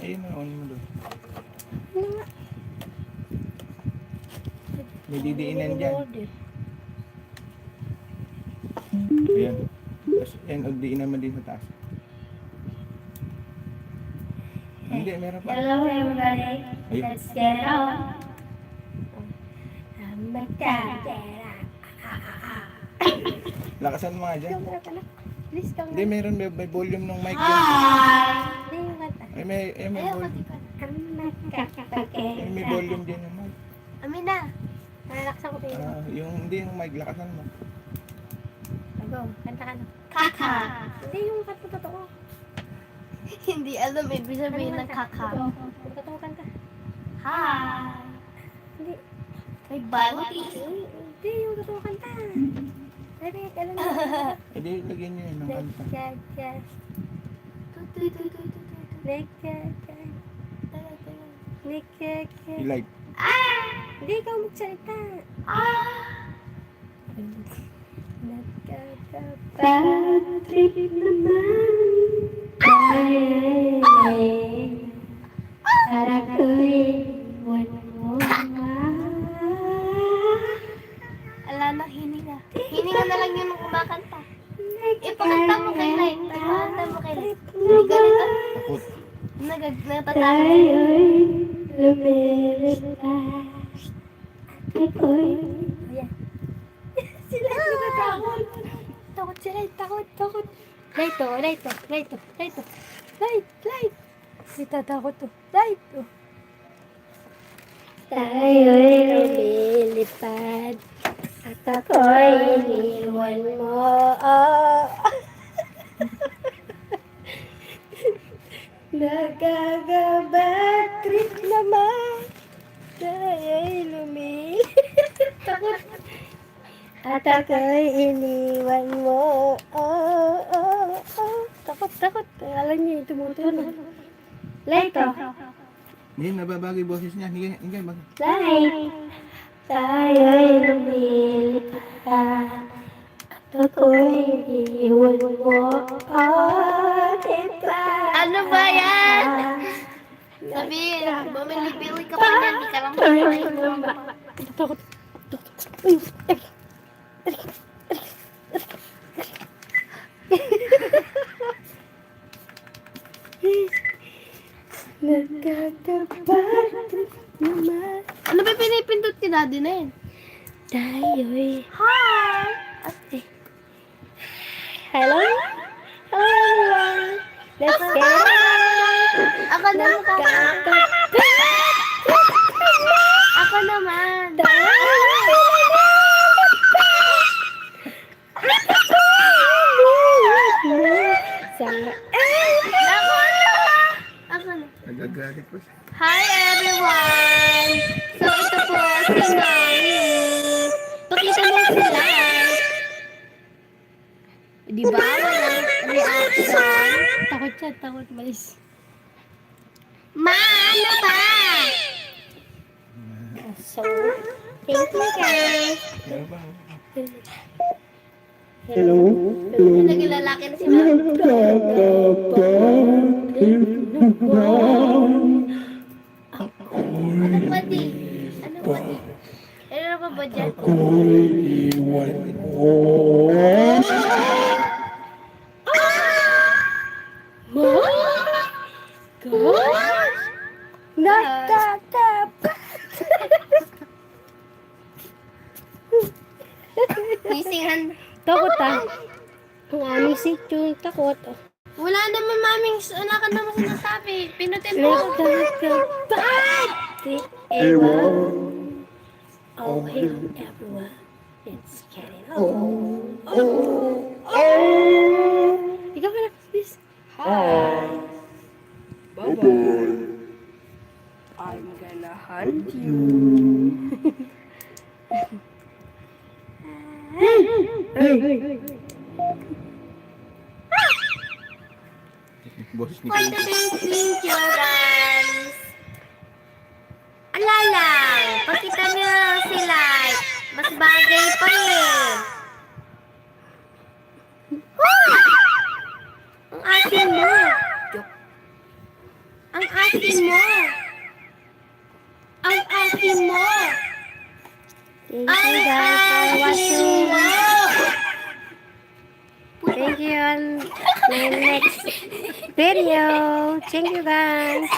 Ayun na, on mo doon. Ano nga? May didiinan dyan. Ayan. Tapos, yan, diinan mo din sa taas. Hindi, meron pa. Hello everybody, Ayun. let's get it on. Magkakera. Lakasan mo nga dyan. Please come Hindi, meron. May volume ng mic yan. Hindi yung kanta. May volume. May volume din yung mic. Amin na. Nalaksan ko tayo. Hindi yung mic, lakasan mo. Go, kanta ka na. Kaka. Hindi yung kanta totoo. Hindi alam ibig sabihin ng kaka. Totoo kanta. Hi! Hindi. May bawat Hindi yung totoo kanta. Sabi, alam mo. Hindi, lagyan nyo yun ng kanta. I-like. Hindi ikaw magsalita. Nagkakapatrip naman ay para ko'y mo. Ala na, hininga. Hininga na lang yun nung kumakanta. Ipakanta mo kay Light. Ipakanta mo kay Light. Hindi ganito. Takot. Nagtatalo. Tayo'y lumilipad. Ako'y... Ayan. Sila natatakot. Takot sila. Takot. Light to. Light. Natatakot to. Light to. Tayo'y lumilipad. At ako'y iniwan mo. Nagkakabat trip naman. Tayo'y takot. At ako'y iniwan mo. Takot. Alam niyo, tumutunog. Light to. Hindi, nababagay boses niya. Hindi, bag. Light. Tayo'y lumilipad. At ako'y iniwan mo. Ano ba yan? Sabihin, bumilipili ka pa niyan. Di ka lang bumilipili. Takot. Nagkakabat naman. Ano ba pinipindot ni Daddy na yun? Tayo'y... Hi! Hello everyone! Let's get it! Ako naman. Ako naman. Ako na. Nagagalit ko siya. Hi everyone! So ito po si Mami. Pakita mo sila. Di ba? Walang reaction. Takot malis. Ma, ano ba? So, thank you guys. Meron ba? Hello. Naging lalaki na si Mami. Ano ba di? Ano ba di? Ano ba ba dyan? Nagkakapat. Missing hand. Takot Ang aming si Chun, takot. Wala naman maming, wala ka naman sinasabi. Pinutin mo. Nagkakapat. Everyone. Oh, hey, everyone. It's getting on. Ikaw ka na, please. Hi. Bye-bye. I'm gonna hunt you. Boses ni For Kim. today's children. Alala, pakita niyo sila. Mas bagay pa eh. Ang asin mo. Ang asin Thank you guys for watching. Thank you on my next video. Thank you guys.